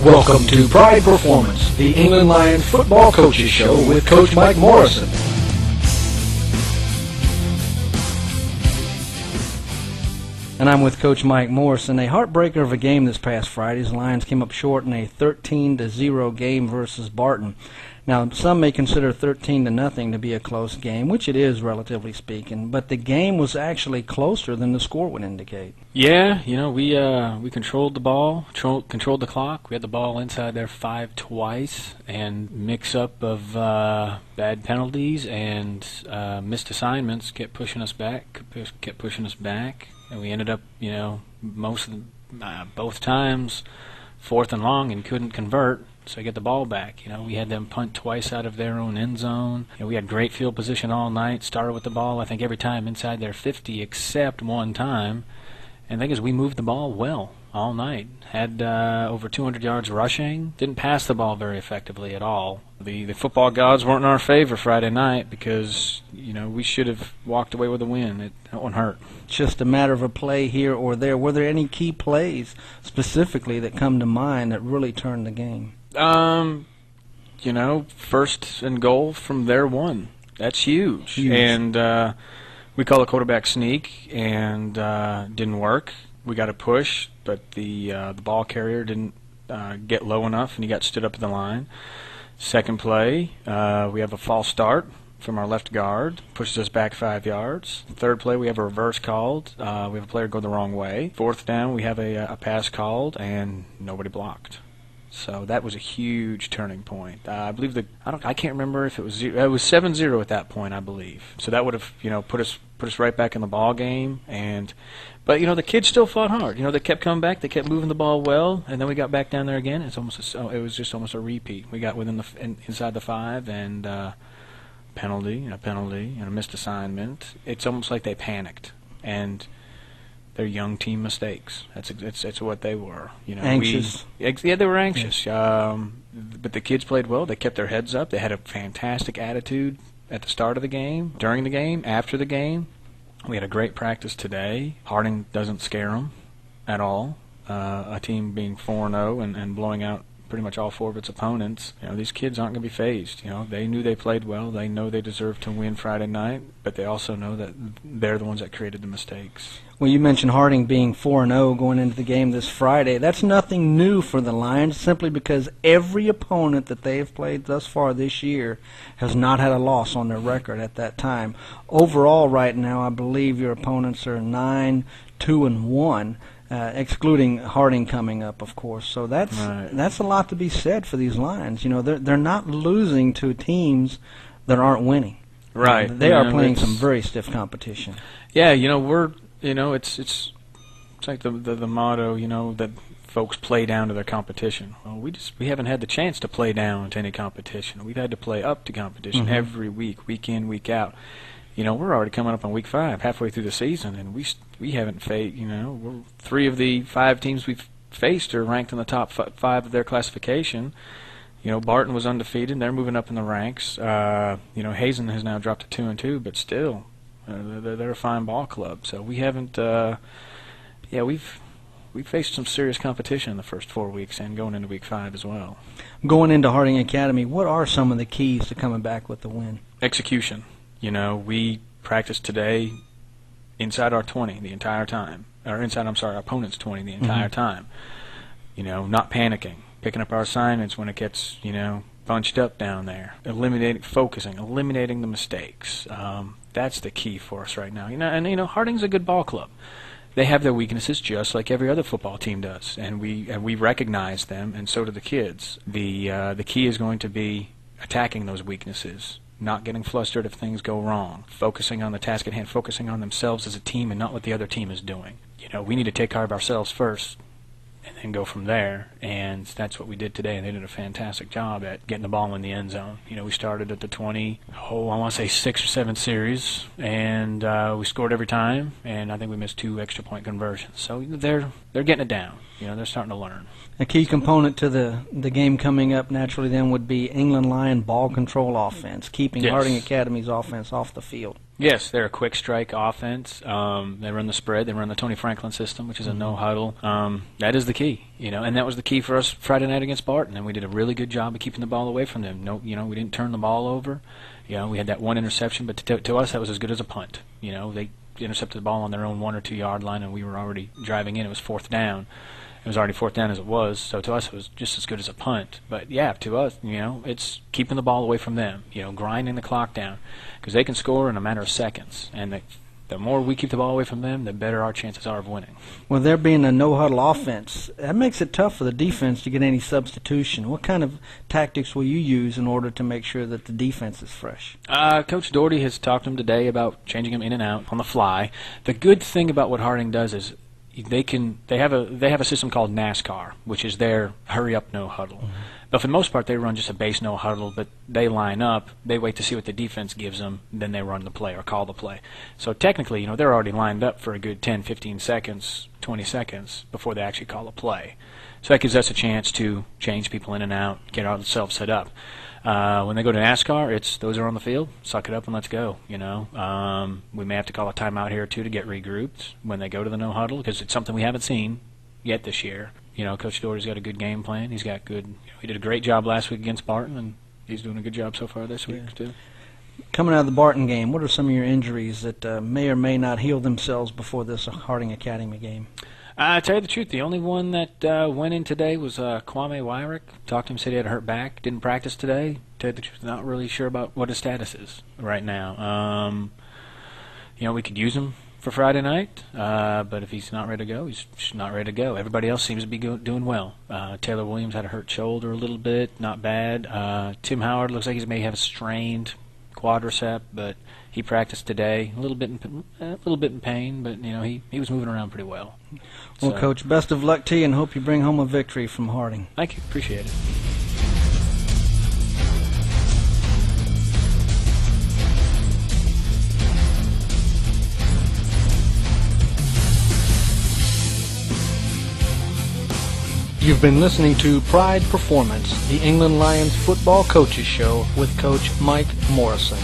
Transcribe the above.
Welcome to Pride Performance, the England Lions football coaches show with Coach Mike Morrison. And I'm with Coach Mike Morrison. A heartbreaker of a game this past Friday. The Lions came up short in a 13-0 game versus Barton. Now, some may consider 13-0 to be a close game, which it is, relatively speaking. But the game was actually closer than the score would indicate. Yeah, we controlled the ball, controlled the clock. We had the ball inside their 5 twice, and mix-up of bad penalties and missed assignments kept pushing us back, and we ended up, both times 4th and long and couldn't convert. So get the ball back. We had them punt twice out of their own end zone. We had great field position all night. Started with the ball, I think, every time inside their 50 except one time. And the thing is, we moved the ball well all night. Had over 200 yards rushing. Didn't pass the ball very effectively at all. The football gods weren't in our favor Friday night because, we should have walked away with a win. That one hurt. Just a matter of a play here or there. Were there any key plays specifically that come to mind that really turned the game? First and goal from their 1. That's huge. And we call a quarterback sneak, and didn't work. We got a push, but the ball carrier didn't get low enough, and he got stood up at the line. Second play, we have a false start from our left guard, pushes us back 5 yards. Third play, we have a reverse called. We have a player go the wrong way. Fourth down, we have a pass called, and nobody blocked. So that was a huge turning point. I believe I can't remember if it was 7-0 at that point, I believe. So that would have put us right back in the ball game. But the kids still fought hard. They kept coming back. They kept moving the ball well, and then we got back down there again. It was just almost a repeat. We got inside the 5 and penalty, and a missed assignment. It's almost like they panicked and. They're young team mistakes. That's what they were. Anxious. They were anxious. But the kids played well. They kept their heads up. They had a fantastic attitude at the start of the game, during the game, after the game. We had a great practice today. Harding doesn't scare them at all. A team being 4-0 and blowing out pretty much all 4 of its opponents. These kids aren't going to be fazed. They knew they played well. They know they deserved to win Friday night, but they also know that they're the ones that created the mistakes. Well, you mentioned Harding being 4-0 going into the game this Friday. That's nothing new for the Lions, simply because every opponent that they have played thus far this year has not had a loss on their record at that time. Overall, right now, I believe your opponents are 9-2-1. Excluding Harding coming up, of course. So that's a lot to be said for these Lions. They're not losing to teams that aren't winning. Right. They are playing some very stiff competition. Yeah, it's like the motto, that folks play down to their competition. Well, we haven't had the chance to play down to any competition. We've had to play up to competition every week in, week out. We're already coming up on week 5, halfway through the season, and we haven't faced. 3 of the 5 teams we've faced are ranked in the top 5 of their classification. Barton was undefeated; they're moving up in the ranks. Hazen has now dropped to 2-2, but still, they're a fine ball club. So we haven't. We've faced some serious competition in the first 4 weeks, and going into week 5 as well. Going into Harding Academy, what are some of the keys to coming back with the win? Execution. We practiced today inside our 20 the entire time. Or our opponent's 20 the entire time. Not panicking. Picking up our assignments when it gets, bunched up down there. Focusing, eliminating the mistakes. That's the key for us right now. Harding's a good ball club. They have their weaknesses just like every other football team does. And we recognize them, and so do the kids. The key is going to be attacking those weaknesses. Not getting flustered if things go wrong, focusing on the task at hand, focusing on themselves as a team and not what the other team is doing. We need to take care of ourselves first and then go from there, and that's what we did today, and they did a fantastic job at getting the ball in the end zone. We started at the 20, I want to say 6 or 7 series, and we scored every time, and I think we missed 2 extra point conversions. So they're getting it down. They're starting to learn. A key component to the game coming up naturally then would be England Lion ball control offense, keeping Harding Academy's offense off the field. Yes, they're a quick strike offense. They run the spread. They run the Tony Franklin system, which is a no huddle. That is the key, and that was the key for us Friday night against Barton. And we did a really good job of keeping the ball away from them. No, we didn't turn the ball over. We had that one interception, but to us that was as good as a punt. They intercepted the ball on their own 1 or 2 yard line, and we were already driving in. It was 4th down. It was already 4th down as it was, so to us it was just as good as a punt. But yeah, to us, it's keeping the ball away from them, grinding the clock down, because they can score in a matter of seconds, and the more we keep the ball away from them, the better our chances are of winning. Well, there being a no-huddle offense, that makes it tough for the defense to get any substitution. What kind of tactics will you use in order to make sure that the defense is fresh? Coach Doherty has talked to him today about changing them in and out on the fly. The good thing about what Harding does is they have a system called NASCAR, which is their hurry up no huddle. Mm-hmm. But for the most part, they run just a base no huddle. But they line up, they wait to see what the defense gives them, then they run the play or call the play. So technically, they're already lined up for a good 10, 15 seconds, 20 seconds before they actually call a play. So that gives us a chance to change people in and out, get ourselves set up. When they go to NASCAR, it's those are on the field, suck it up and let's go. We may have to call a timeout here or two to get regrouped when they go to the no huddle, because it's something we haven't seen yet this year. Coach Doherty's got a good game plan. He's got good. He did a great job last week against Barton, and he's doing a good job so far this week too. Coming out of the Barton game, what are some of your injuries that may or may not heal themselves before this Harding Academy game? I tell you the truth, the only one that went in today was Kwame Wyrick. Talked to him, said he had a hurt back, didn't practice today. Tell you the truth, not really sure about what his status is right now. We could use him for Friday night, but if he's not ready to go, he's just not ready to go. Everybody else seems to be doing well. Taylor Williams had a hurt shoulder a little bit, not bad. Tim Howard looks like he may have a strained quadricep, but he practiced today. A little bit in pain, but he was moving around pretty well. Well, so, Coach, best of luck to you, and hope you bring home a victory from Harding. Thank you, appreciate it. You've been listening to Pride Performance, the England Lions football coaches show with Coach Mike Morrison.